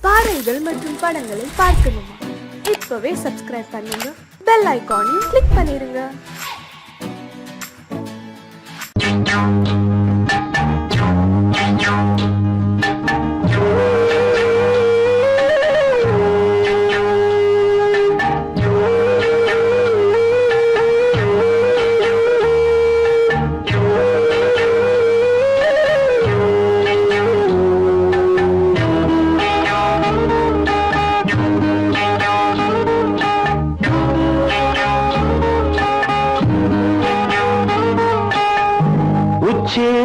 பாடல்கள் மற்றும் படங்களை பார்க்கணுமா? இப்பவே சப்ஸ்கிரைப் பண்ணுங்க, பெல் ஐகானையும் கிளிக் பண்ணிருங்க.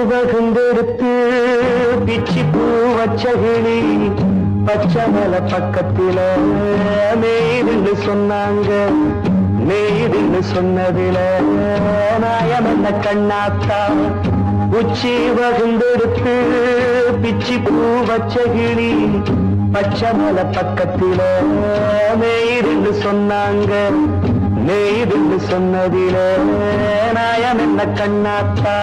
வகுந்தெடுத்து பிச்சி பூ வச்சகிளி பச்சமல பக்கத்தில மேய்துன்னு சொன்னாங்க. மேய்துன்னு சொன்னதில நாயம் என்ன கண்ணாத்தா. உச்சி வகுந்தெடுத்து பிச்சி பூ வச்சகிளி பச்சமல பக்கத்தில மேய்துன்னு சொன்னாங்க. மேய்துன்னு சொன்னதில நாயம் என்ன கண்ணாத்தா.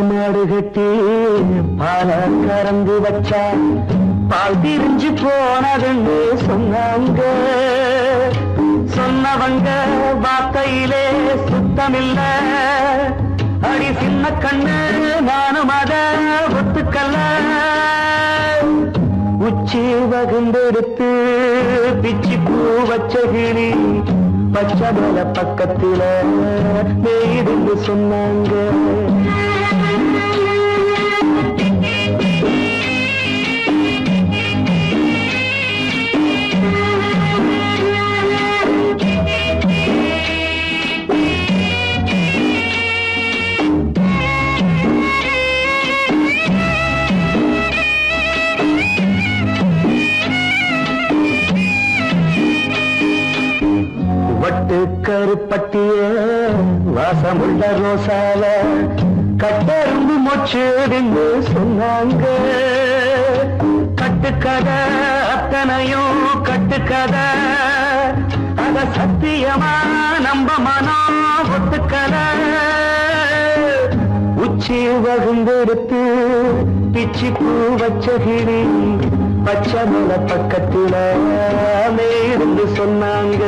மாடு கட்டி பால கறந்து வச்சா பால் திரிஞ்சு போனதுன்னு சொன்னாங்க. சொன்னவங்க வார்த்தையிலே சுத்தமில்ல. அடி சின்ன கண்ணு நானும் அத ஒத்துக்கல்ல. உச்சி வகுந்தெடுத்து பிச்சி பூ வச்சகிளி பச்சமல பக்கத்தில மேய்துன்னு சொன்னாங்க. வட்டு கருப்பட்டிய வாசமுள்ள ரோசால கட்டருந்து மொச்சுன்னு சொன்னாங்க. கட்டுக்கதை அத்தனையும் கட்டுக்கதை, அத சத்தியமா நம்ப மனம் ஒத்துக்கதை. உச்சி வகுந்தெடுத்து பிச்சி பூ வச்சகிளி பச்சமல பக்கத்தில மேய்ந்து சொன்னாங்க.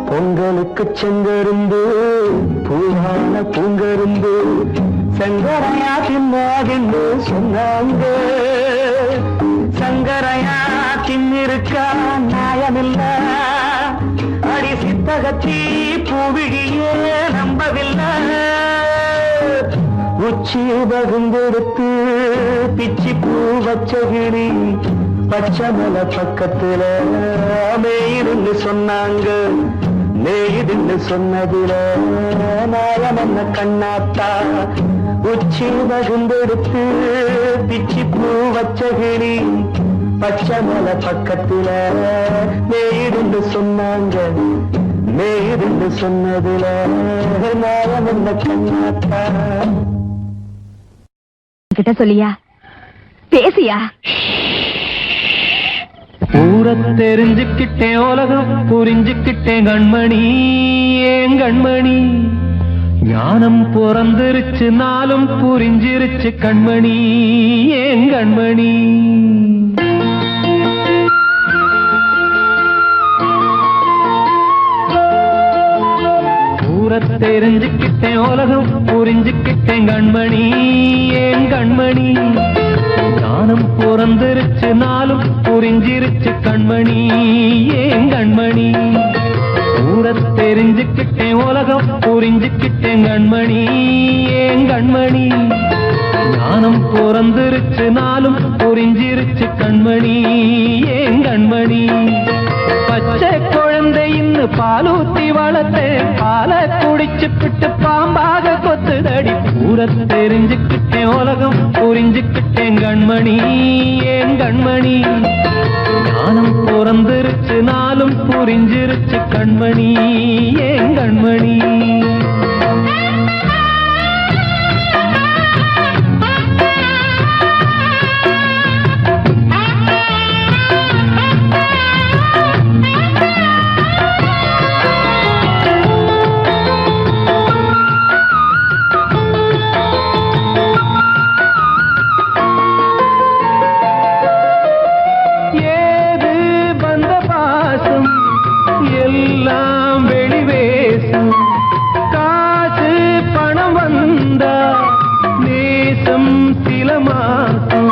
பொங்கலுக்கு செங்கருந்து பூவான பூங்கருந்து சங்கரையா தின்னாதின்னு சொன்னாங்க. சங்கரையா தின்னிருக்கா நியாயமில்ல. அடி சித்தகத்தி பூவிழியே நம்பவில்லை. உச்சி வகுந்தெடுத்து பிச்சி பூ வச்சகிளி பச்சமல பக்கத்தில மேய்துன்னு சொன்னாங்க. மேய்துன்னு சொன்னதில நாயம் என்ன கண்ணாத்தா. உச்சி வகுந்தெடுத்து பிச்சி பூ வச்சகிளி பச்சமல பக்கத்தில மேய்துன்னு சொன்னாங்க. மேய்துன்னு சொன்னதில நாயம் என்ன கண்ணாத்தா. கிட்ட சொல்லியா பேசியா? ஊர தெரிஞ்சுக்கிட்டேன், உலகம் புரிஞ்சுக்கிட்டேன் கண்மணி. ஏன் கண்மணி ஞானம் பிறந்திருச்சு, நாளும் புரிஞ்சிருச்சு கண்மணி. ஏன் கண்மணி தெரிஞ்சுக்கிட்டேன் உலகம் புரிஞ்சுக்கிட்டேன் கண்மணி ஏன் கண்மணி ஞானம் பிறந்திருச்சு நாளும் புரிஞ்சிருச்சு கண்மணி ஏன் கண்மணி ஊரை தெரிஞ்சுக்கிட்டேன் உலகம் புரிஞ்சுக்கிட்டேன் கண்மணி ஏன் கண்மணி ஞானம் பிறந்திருச்சு நாளும் புரிஞ்சிருச்சு கண்மணி ஏன் கண்மணி பச்சை குழந்தை இன்னும் பாலூத்தி வளர்த்தேன் பாலை குடிச்சு பிட்டு பாம்பாக கொத்துதடி ஊரை தெரிஞ்சுக்கிட்டேன் உலகம் புரிஞ்சுக்கிட்டேன் கண்மணி ஏன் கண்மணி ஞானம் பிறந்திருச்சு நாளும் புரிஞ்சிருச்சு கண்மணி ஏன் கண்மணி எல்லாம் வெளிவேசம் காசு பணம் வந்தா நேசம் சில மாசம்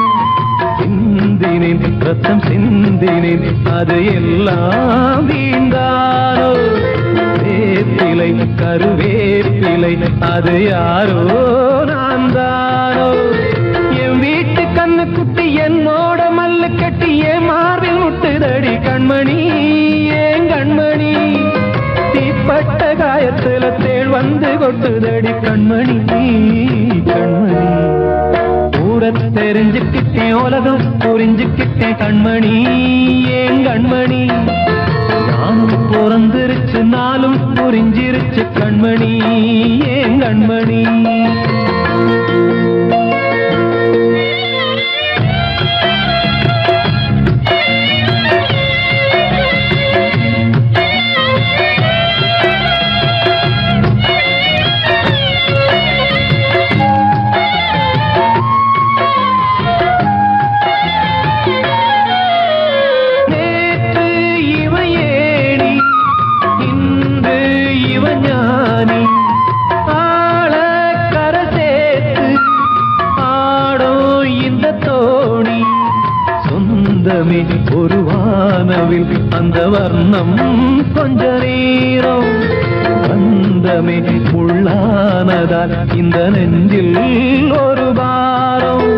சிந்தினேன் ரத்தம் சிந்தினேன் அது எல்லாம் வீண்டாரோ வேப்பிலை கருவேப்பிலை அது யாரோ நான் தானோ என் வீட்டு கண்ணு குட்டி என்னோட மல்லு கட்டி என் மார்பில் முட்டுதடி கண்மணி ஏன் கண்மணி தீப்பட்ட காயத்துல தேள் வந்து கொட்டுதடி கண்மணி கண்மணி ஊரை தெரிஞ்சுக்கிட்டேன் உலகம் புரிஞ்சுக்கிட்டேன் கண்மணி ஏன் கண்மணி ஞானம் பிறந்திருச்சு நாளும் புரிஞ்சிருச்சு கண்மணி ஏன் கண்மணி ஒரு வானவில் அந்த வர்ணம் கொஞ்ச நேரம் பந்தமே முள்ளானதால் இந்த நெஞ்சில் ஒரு பாரம்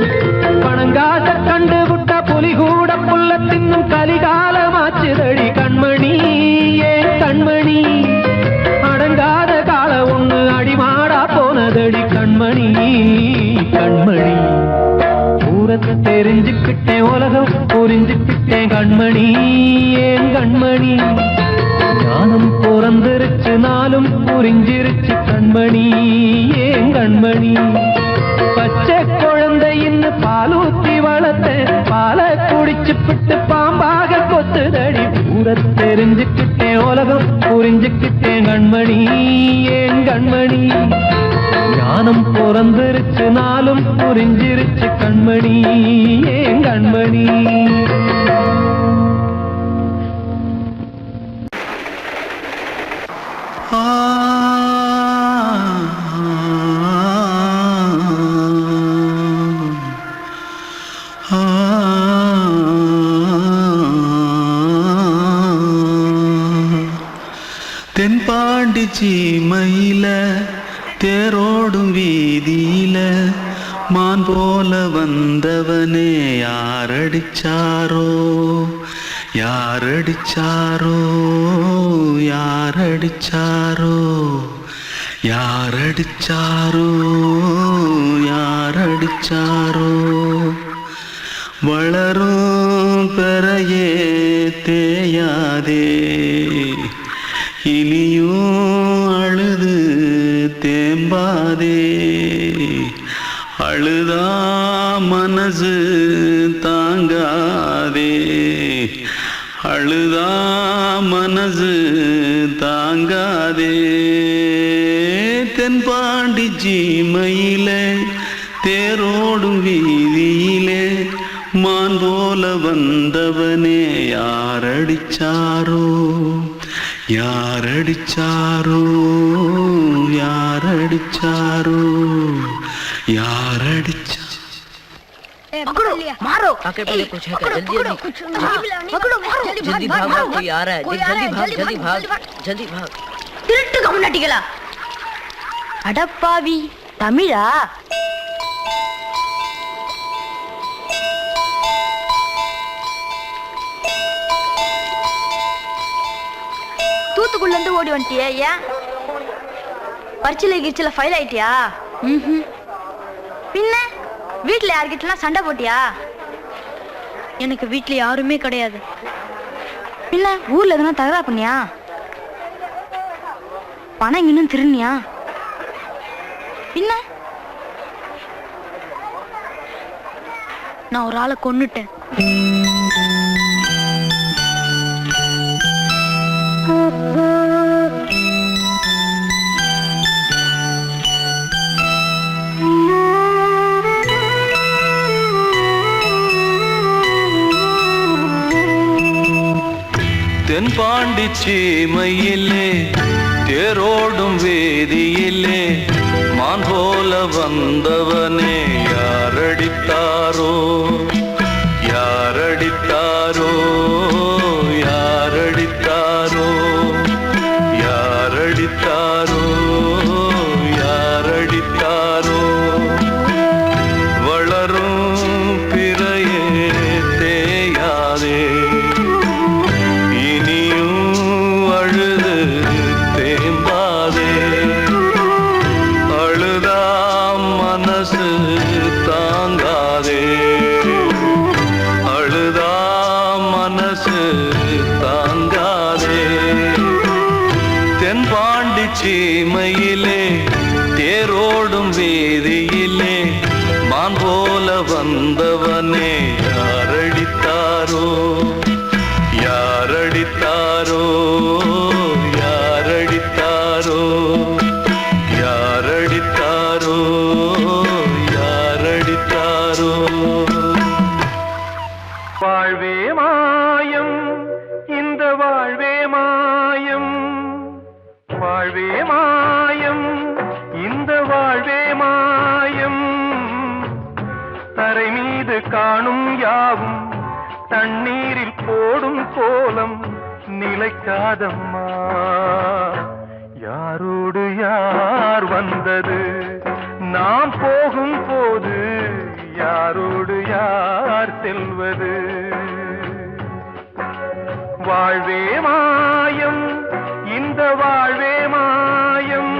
பணங்காட்ட கண்டு விட்ட புலி கூட புல்ல தின்னும் கலிகாலமாச்சுதடி கண்மணி ஏன் கண்மணி அடங்காத கால ஒண்ணு அடிமாடா போனதடி கண்மணி கண்மணி தெரிஞ்சுக்கிட்டேன் உலகம் புரிஞ்சுக்கிட்டேன் கண்மணி ஏன் கண்மணி ஞானம் பிறந்திருச்சு நாளும் புரிஞ்சிருச்சு கண்மணி ஏன் கண்மணி பச்சை குழந்தை இன்னும் பாலூத்தி வளர்த்தேன் பாலை குடிச்சு பிட்டு பாம்பாக கொத்துதடி ஊரை தெரிஞ்சுக்கிட்டேன் உலகம் புரிஞ்சுக்கிட்டேன் கண்மணி ஏன் கண்மணி ஞானம் பிறந்திருச்சு நாளும் புரிஞ்சிருச்சு கண்மணி ஏன் கண்மணி தென்பாண்டி சீமையில தேரோடும் வீதியில மான் போல வந்தவனே யாரடிச்சாரோ யாரடிச்சாரோ யாரடிச்சாரோ யாரடிச்சாரோ யாரடிச்சாரோ வளரும் பெறையே தேயாதே இனியும் அழுது தேம்பாதே அழுதா மனசு தாங்காதே அழுதா மனசு தாங்காதே தென்பாண்டி சீமையிலே தேரோடும் வீதியிலே மான் போல வந்தவனே யாரடிச்சாரோ யாரடிச்சாரோ யாரடிச்சாரோ யாரடிச்சா मारो आके पहले कुछ है क्या जल्दी पकड़ो मारो जल्दी भाग भाग कोई आ रहा है जल्दी भाग திருட்டு கம்யூனிட்டிகளா அடப்பாவி தமிழா தூத்துக்குள்ள இருந்து ஓடி வந்துட்டியா ஏன் பரிச்சையில கிரிச்சில ஃபைல் ஆயிட்டியா பின்ன வீட்டுல யார்கிட்டலாம் சண்டை போட்டியா எனக்கு வீட்டுல யாருமே கிடையாது பின்ன ஊர்ல எதுனா தகராறு பண்ணியா பணம் இன்னும் திருநியா பின்ன நான் ஒரு ஆளை கொன்னுட்டேன் தென்பாண்டி சீமையிலே தேரோடும் வேதியிலே மான் போல வந்தவனே யாரடித்தாரோ யாரடித்தாரோ யாரடித்தாரோ யாரடித்தாரோ யாரடித்தாரோ வளரும் பிறையே தேயாதே சீமையிலே தேரோடும் வேதியிலே மான் போல வந்தவனே யாரடித்தாரோ யாரடித்தாரோ யாரடித்தாரோ யாரடித்தாரோ யாரடித்தாரோ வாழ்வே மாயம் இந்த வாழ்வே மாயம் வாழ்வே மாயம் இந்த வாழ்வே மாயம் தரை மீது காணும் யாவும் தண்ணீரில் போடும் கோலம் நிலைக்காதம்மா யாரோடு யார் வந்தது நாம் போகும் போது யாரோடு யார் செல்வது வாழ்வே மாயம் இந்த வாழ்வே மாயம்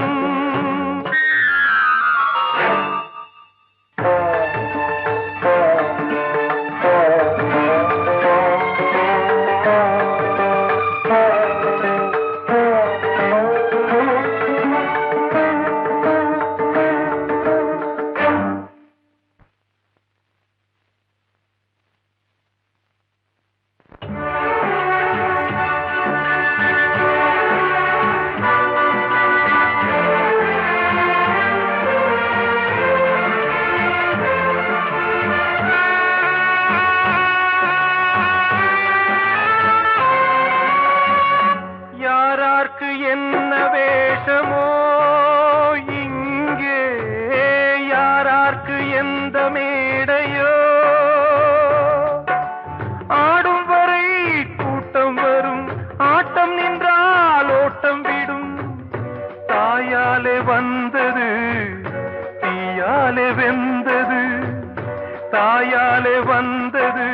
தாயாலே வந்தது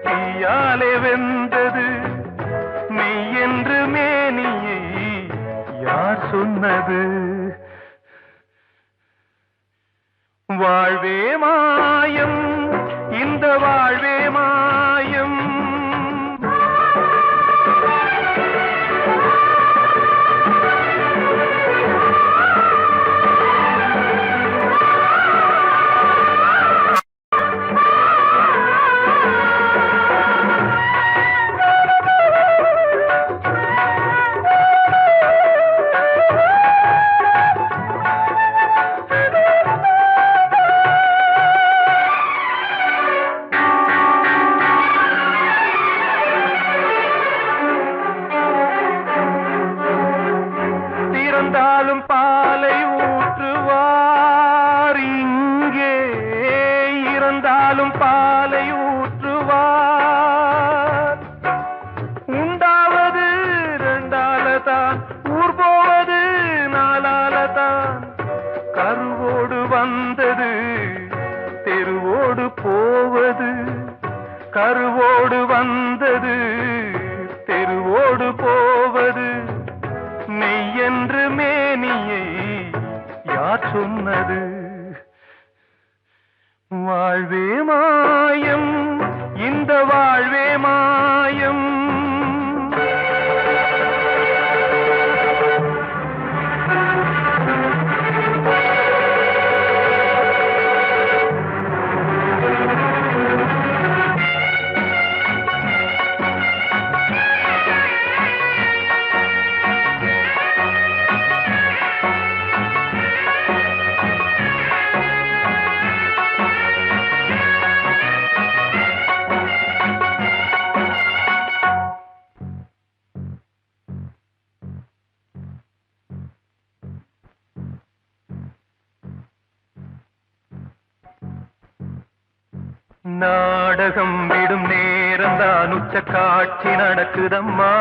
தீயாலே வெந்தது மெய் என்று மேனியை யார் சொன்னது வாழ்வே மாயம் இந்த வாழ்வே மாயம் மாயம் நாடகம் விடும் நேரம் தான் உச்ச காட்சி நடக்குதம்மா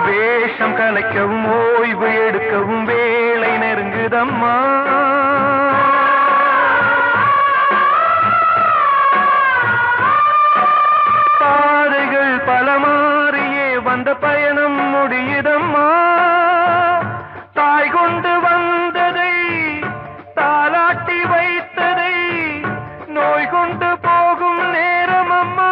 வேஷம் கலைக்கவும் ஓய்வு எடுக்கவும் வேளை நெருங்குதம்மா பாதைகள் பல மாறியே வந்த பயணம் முடியுதம்மா தாய் கொண்டு வந்ததை தாலாட்டி வைத்ததை நோய் கொண்டு போகும் நேரம் அம்மா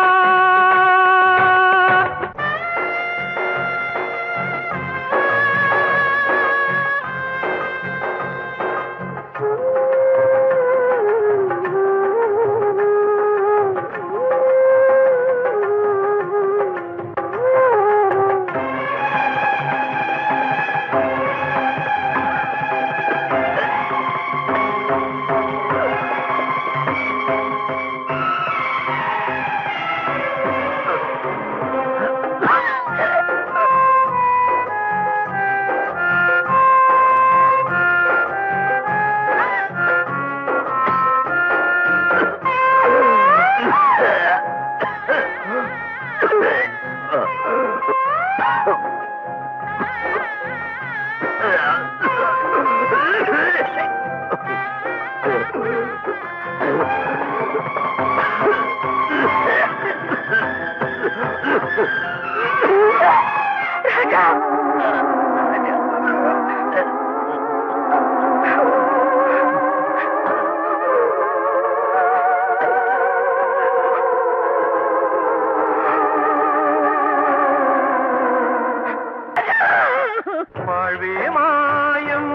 வாழ்வே மாயம்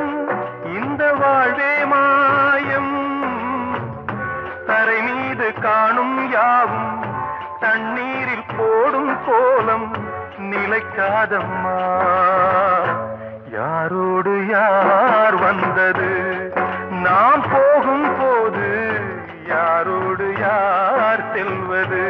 இந்த வாழ்வே மாயம் தரை மீது காணும் யாவும் தண்ணீரில் போடும் கோலம் நிலைக்காதம்மா யாரோடு யார் வந்தது நாம் போகும் போது யாரோடு யார் செல்வது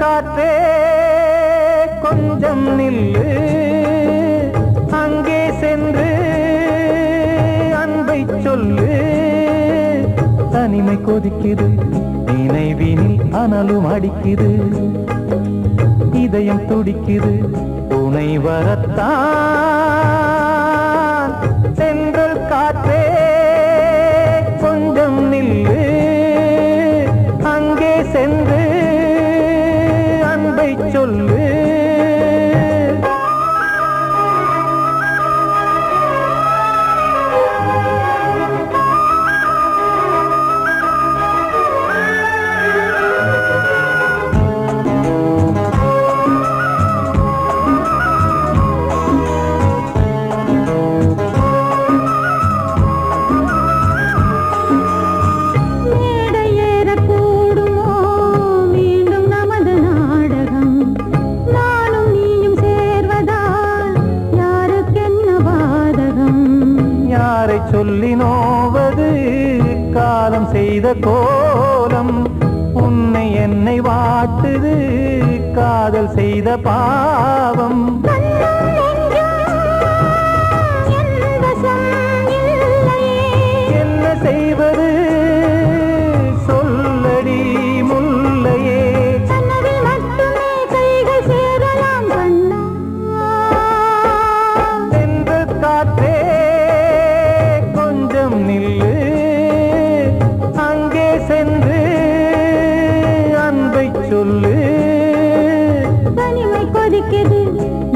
காற்றே கொஞ்சம் நில்லு அங்கே சென்று அன்பை சொல்லு தனிமை கொதிக்குது நினைவினில் அனலும் அடிக்குது இதயம் துடிக்குது துணை வரத்தான் சென்றல் காற்றே கொஞ்சம் நில்லு அங்கே சென்று அன்பை சொல்லு யாரை சொல்லி நோவது காலம் செய்த கோலம் உன்னை என்னை வாட்டுது காதல் செய்த பாவம் என்ன செய்வது சொல்லடி முல்லையே சென்று காற்றே கொஞ்சம் நில்லு அங்கே சென்று அன்பை சொல்லு தனிமை கொதிக்குது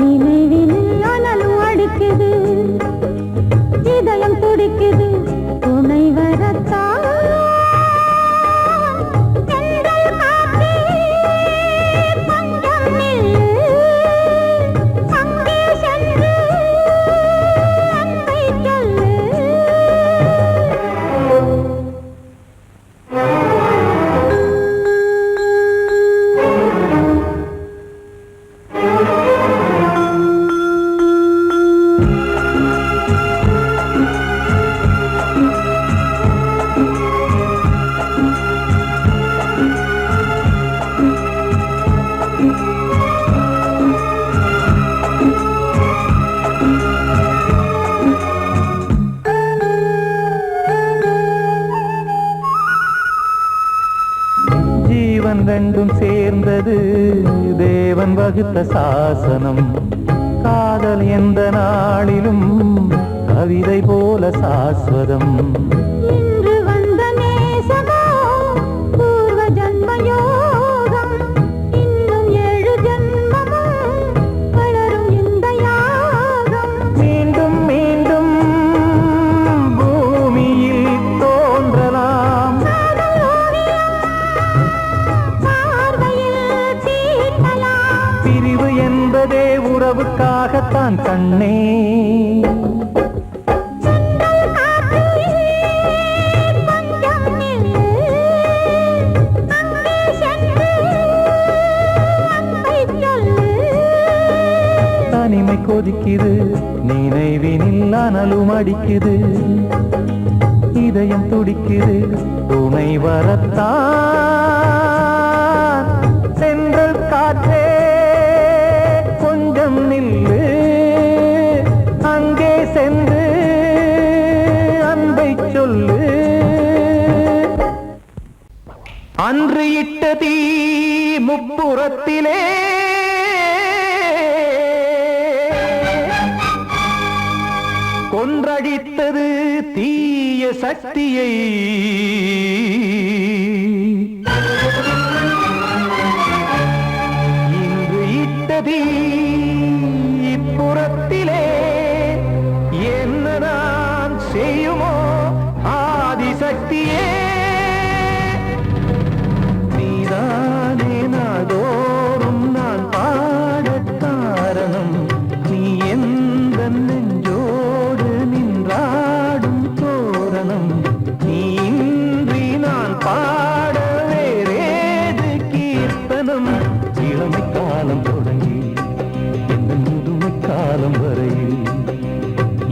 நினைவினில் ஆனாலும் அடிக்குது இதயம் துடிக்குது துணை வரத்தான் ஜீவன் ரெண்டும் சேர்ந்தது தேவன் வகுத்த சாசனம் காதல் எந்த நாளிலும் கவிதை போல சாஸ்வதம் இன்று வந்த நேசமோ பூர்வ ஜன்ம யோகம் இன்னும் 7 ஜன்மமும் வளரும் இந்த யாகம் மீண்டும் மீண்டும் பூமியில் தோன்றலாம் பிரிவு என்பதே உறவுக்காகத்தான் கண்ணே தனிமை கொதிக்குது நினைவினில் அனலும் அடிக்குது இதயம் துடிக்குது துணை வரத்தான் சென்றல் காற்றே கொஞ்சம் நில்லு அங்கே சென்று அன்பை சொல்லு அன்று இட்ட தீ முப்புறத்திலே கொன்றடித்தது தீய சக்தியை இன்று இட்டதி இப்புறத்திலே என்ன நான் செய்யுமோ ஆதிசக்தியே நீதானே நாடோறும் நான் பாடக் காரணம் நீ எந்த நெஞ்சோடு நின்றாடும் தோரணம் நீ இன்றி நான் பாட வேறேது கீர்த்தனம் இளமை காலம் தொடங்கி எந்த முதுமை காலம் வரையில்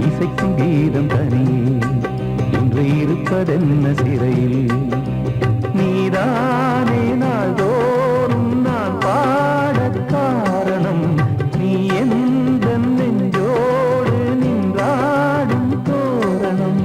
இசைக்கும் கீதம் தனியே இன்று இருப்பதென்ன சிறையில் நீதானே நாள்தோறும் நான் பாடக் காரணம் நீ எந்த நெஞ்சோடு நின்றாடும் தோரணம்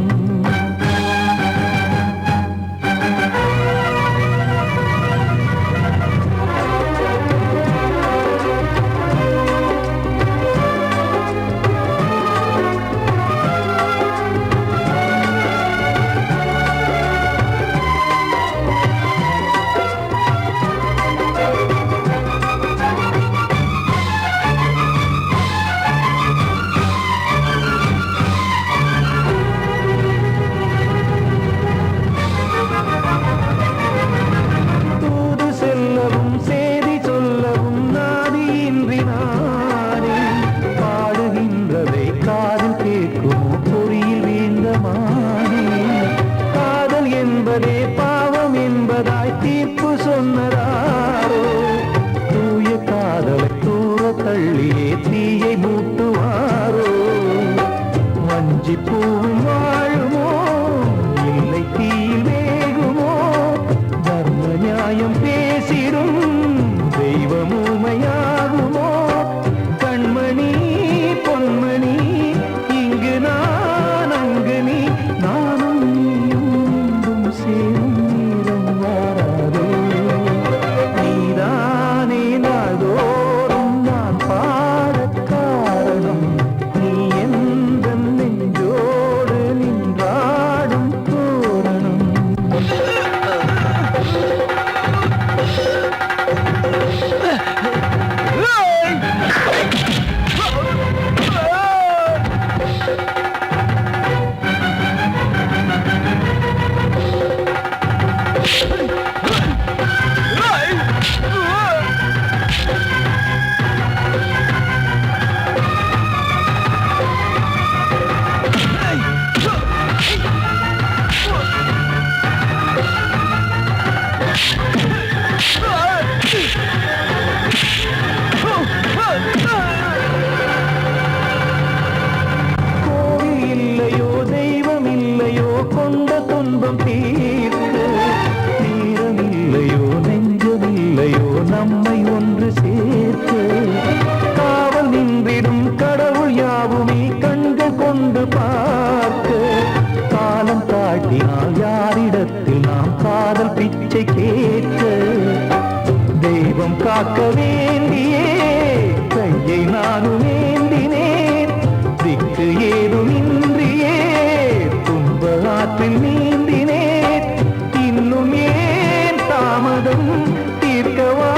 தூது செல்லவும் சேதி சொல்லவும் நாதியின்றி நானே பாடுகின்றதை காதில் கேட்கும் பொறியில் வீழ்ந்த மானே காதல் என்பதே பாவம் என்பதாய் தீர்ப்பு சொன்னதாரோ தூய காதலை தூர தள்ளியே தீயை மூட்டுவாரோ வஞ்சி பூவும் வாழும் பிச்சை கேட்க தெய்வம் காக்க வேண்டியே கையை நானும் ஏந்தினேன் திக்கு ஏதுமின்றியே துன்ப ஆற்றில் நீந்தினேன் இன்னும் ஏன் தாமதம் தீர்க்கவா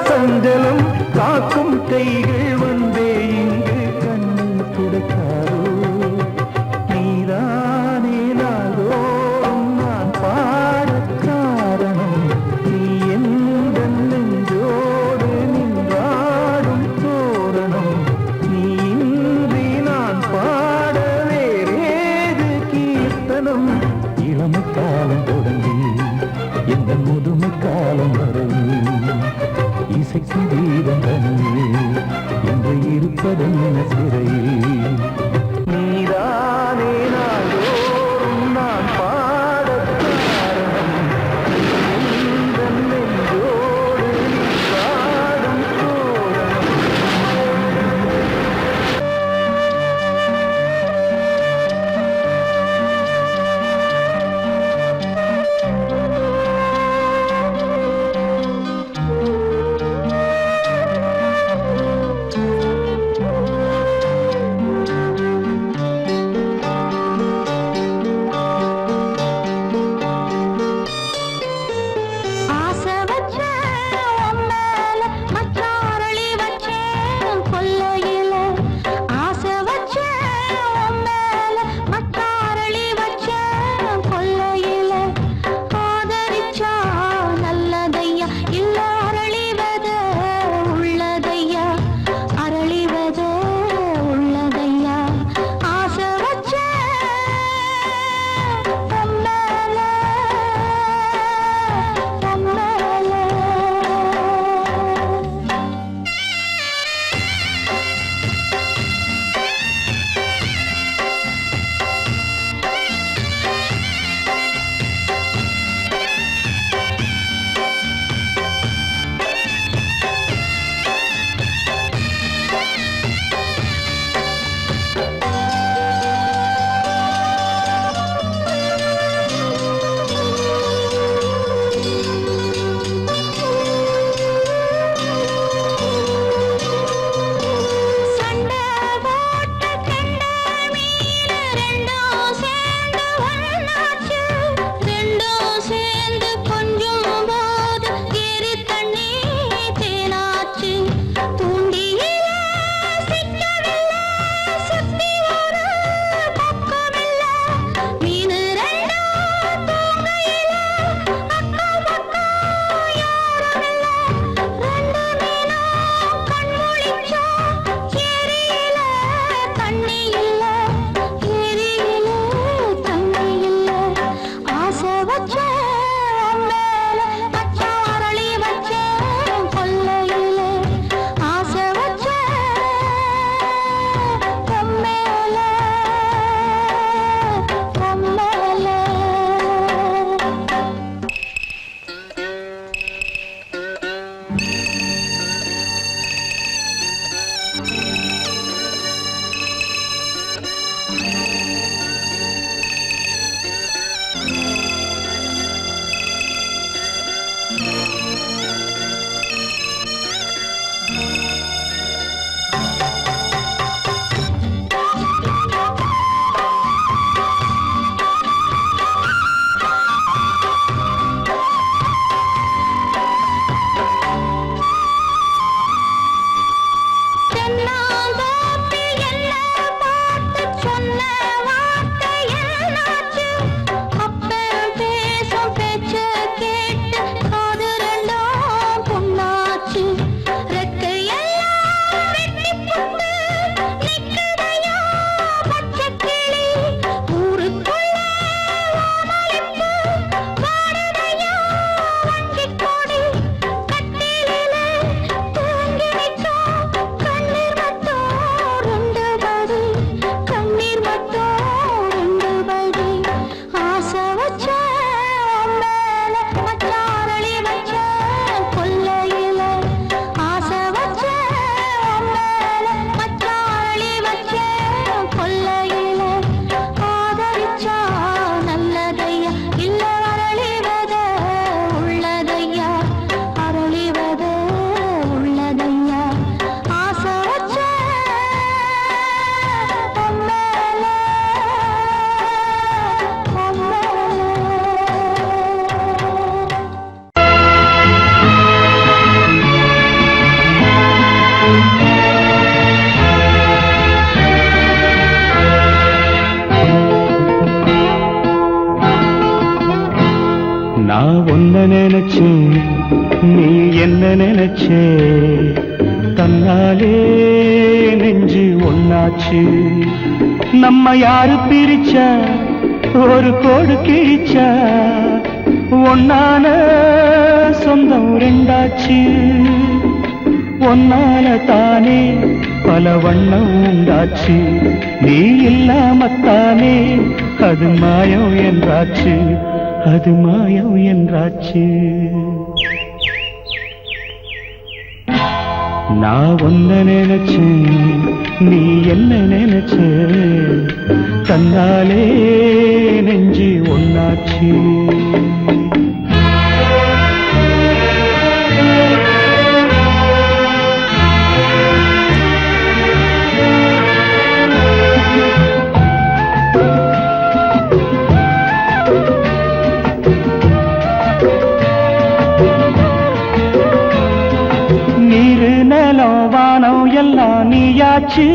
சஞ்சலம் காக்கும் கைகள் வந்தே இங்கு கண்ணை துடைக்காரோ நீதானே நாள்தோறும் நான் பாடக் காரணம் நீ எந்த நெஞ்சோடு நின்றாடும் தோரணம் நீ இன்றி நான் பாட வேறேது கீர்த்தனம் இளமை காலம் தொடங்கி எந்த முதுமை காலம் வரை இசைக்கும் கீதம் தனியே என்று இருப்பதென்ன சிறையில் நீதானே நாள்தோறும் நான் பாடக் காரணம் எந்த நெஞ்சோடு நின்றாடும் தோரணம் உன்ன நினைச்சேன் நீ என்ன நினைச்சே தன்னாலே நெஞ்சு ஒன்னாச்சு நம்ம யாரு பிரிச்சா ஒரு கோடு கிழிச்சா ஒன்னான சொந்தம் ரெண்டாச்சு ஒன்னால தானே பல வண்ணம் உண்டாச்சு நீ இல்லாமத்தானே அது மாயம் என்றாச்சு அது மாயம் என்றாச்சு நான் ஒன்ன நினைச்சேன் நீ என்ன நினைச்ச தன்னாலே நெஞ்சு ஒன்னாச்சு எல்லாம் நீயாச்சு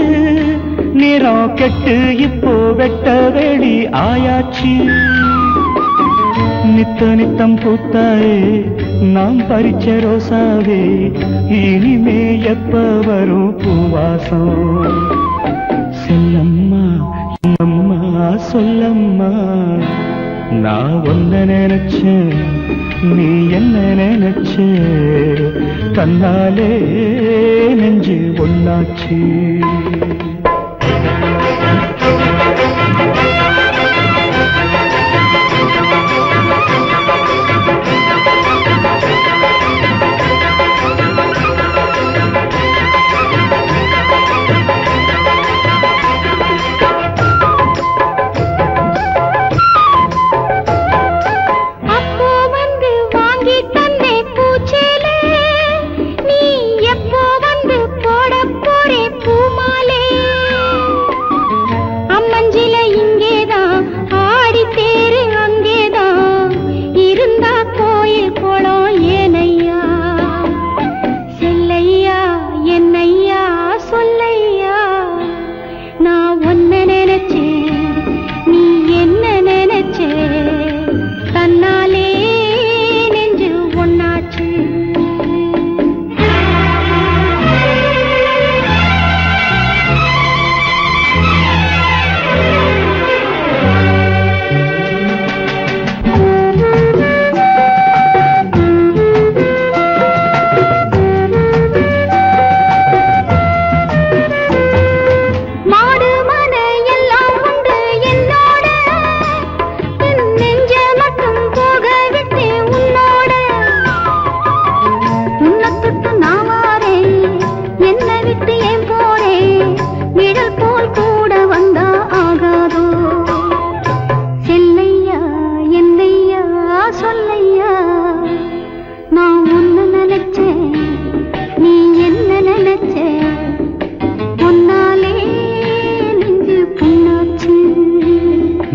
நிறம் கெட்டு இப்போ வெட்ட வெளி ஆயாச்சு நித்த நித்தம் பூத்தாயே நாம் பறிச்ச ரோசாவே இனிமே எப்ப வரும் பூவாசம் செல்லம்மா அம்மா சொல்லம்மா நான் ஒன்ன நினைச்சேன் நீ என்ன நினைச்ச தன்னாலே நெஞ்சு ஒன்னாச்சு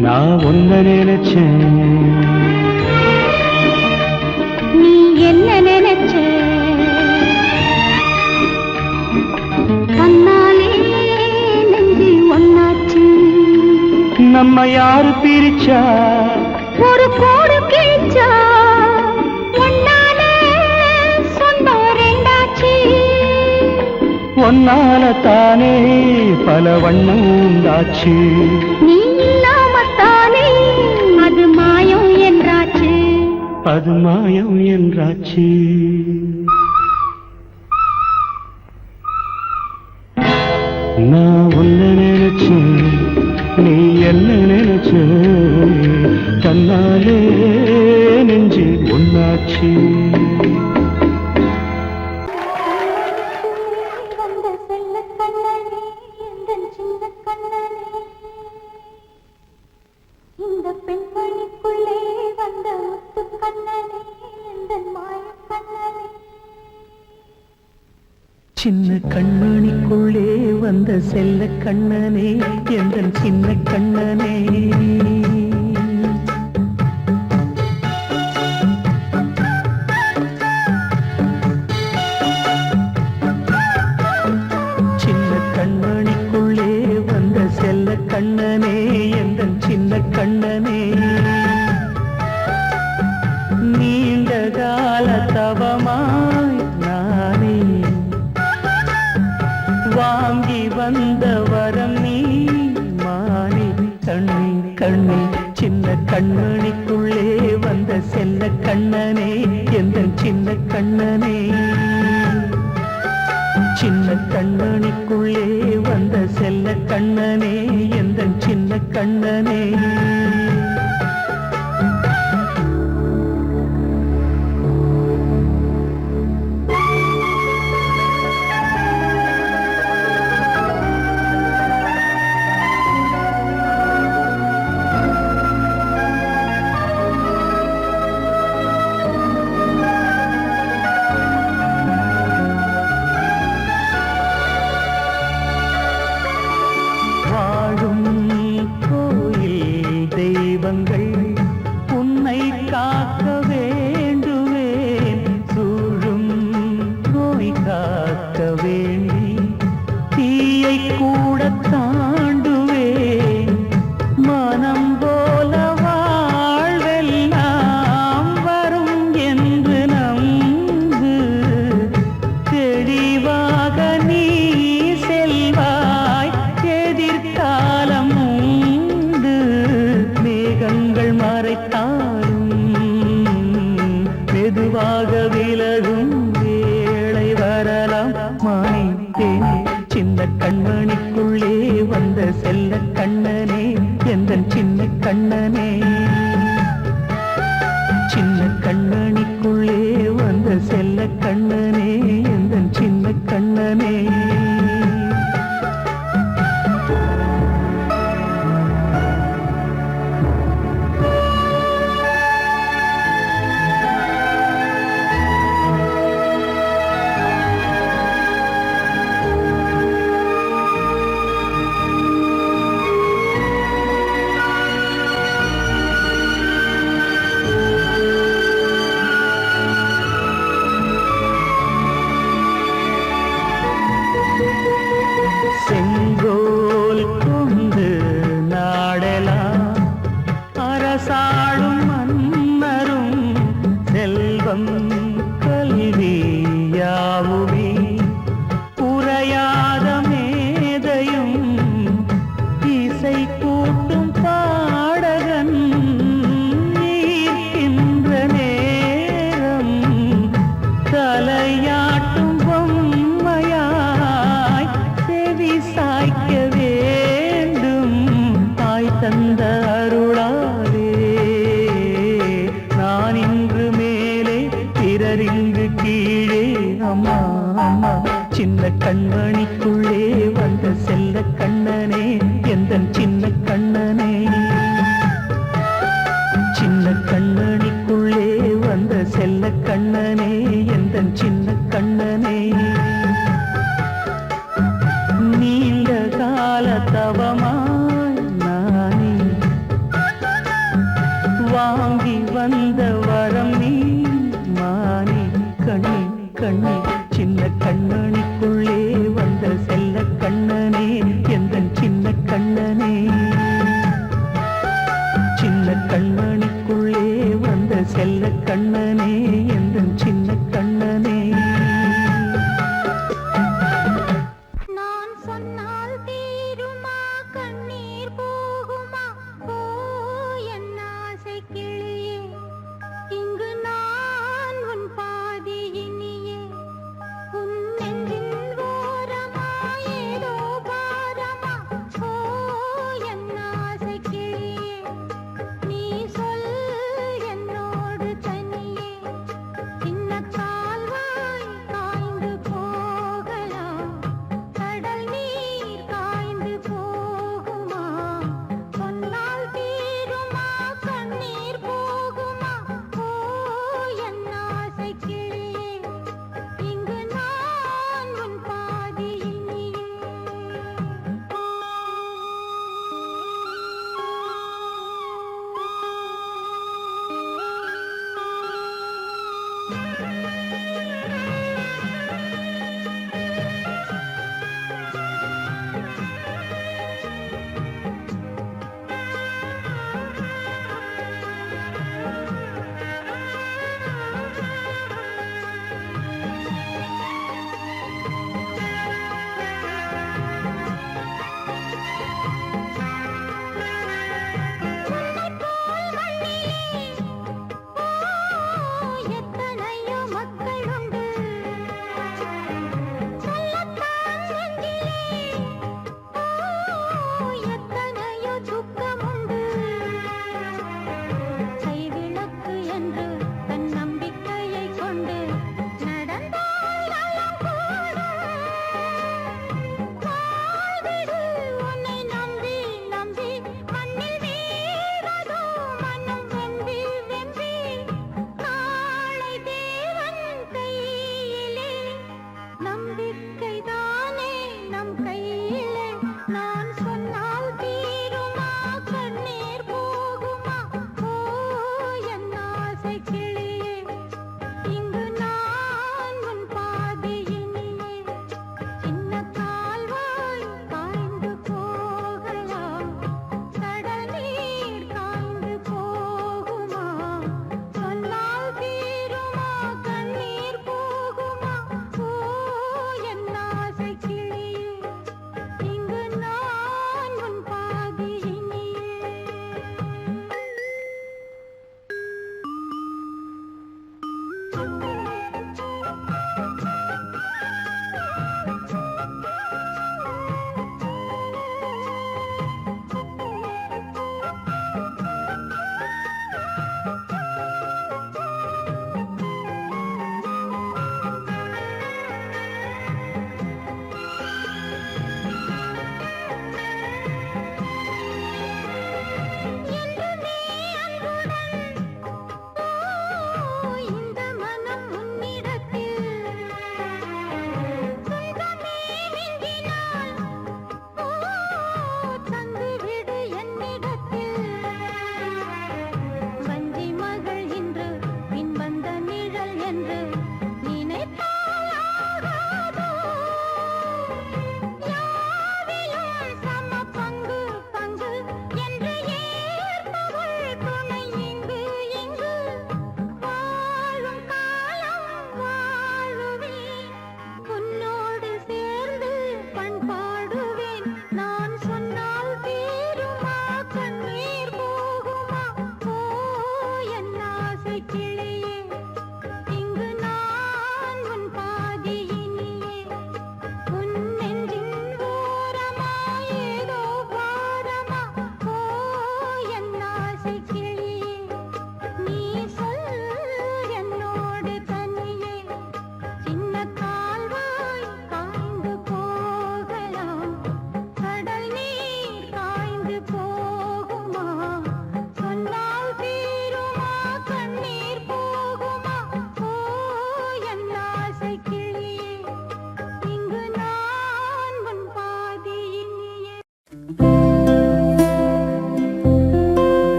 நான் ஒன்ன நினைச்சேன் நீ என்ன நினைச்ச கண்ணாலே நெஞ்சு ஒன்னாச்சு நம்ம யாரு பிரிச்சா ஒரு கோடு கிழிச்சா ஒன்னாலே சொந்தம் ரெண்டாச்சு ஒன்னால தானே பல வண்ணம் உண்டாச்சு நீ அது மாயம் என்றாச்சு அது மாயம் என்றாச்சு நான் உன்ன நினைச்சேன் நீ என்ன நினைச்ச தன்னாலே நெஞ்சு ஒன்னாச்சு இந்த பெண்மணிக்குள்ளே வந்த முத்து கண்ணனே இந்த மாய கண்ணனே சின்ன கண்மணிக்குள்ளே வந்த செல்ல கண்ணனே எந்தன் சின்ன கண்ணனே சின்ன கண்மணிக்குள்ளே வந்த செல்ல கண்ணனே எந்தன் சின்ன கண்ணனே நீ கால தவமாய் நானே வாங்கி வந்த வரம் நீ மானே. கண்ணே கண்ணே சின்ன கண்மணிக்குள்ளே வந்த செல்ல கண்ணனே எந்த சின்ன கண்ணனே. சின்ன கண்ணனுக்குள்ளே வந்த செல்ல கண்ணனே எந்த சின்ன கண்ணனே. தெய்வங்கள் உன்னை காக்க வேண்டுவேன் சூழும் நோய் காக்க வேண்டி தீயை கூட தாண்டுவேன் மனம் போல வாழ்வெல்லாம் வரும் என்று நம்பு தெளிவாக நீ செல்வாய் எதிர்காலம் மேகங்கள் மறைத்தாலும் மெதுவாக விலகும் வேளை வரலாம் மானே. சின்ன கண்மணிக்குள்ளே வந்த செல்ல கண்ணனே எந்த சின்ன கண்ணனே. சின்ன கண்ணனிக்குள்ளே வந்த செல்ல கண்ணனே எந்த சின்ன கண்ணனே. செங்கோல் கொண்டு நாடலாம் அரசாளும் மன்னரும் செல்வம் கல்வி யாவுமே உரையாத மேதையும் இசை கூட்டும் பாடகன் ஈர்க்கின்ற நேரம் தலையாட்டும் பொம்மையாய் செவி சாய்க்க வேண்டும் தாய் தந்த அருளாலே நான் இன்று மேலே பிறரிங்கு கீழே. அம்மா அம்மா சின்ன கண்மணிக்குள்ளே வந்த செல்ல கண்ணனே எந்த சின்ன கண்ணனே. சின்ன கண்ணனிக்குள்ளே வந்த செல்ல கண்ணனே எந்த சின்ன கண்ணனே. நீண்ட கால தவமாய் நானே வாங்கி வந்த வரம் நீ மானே. கண்ணே கண்ணே சின்ன கண்ணனிக்குள்ளே வந்த செல்ல கண்ணனே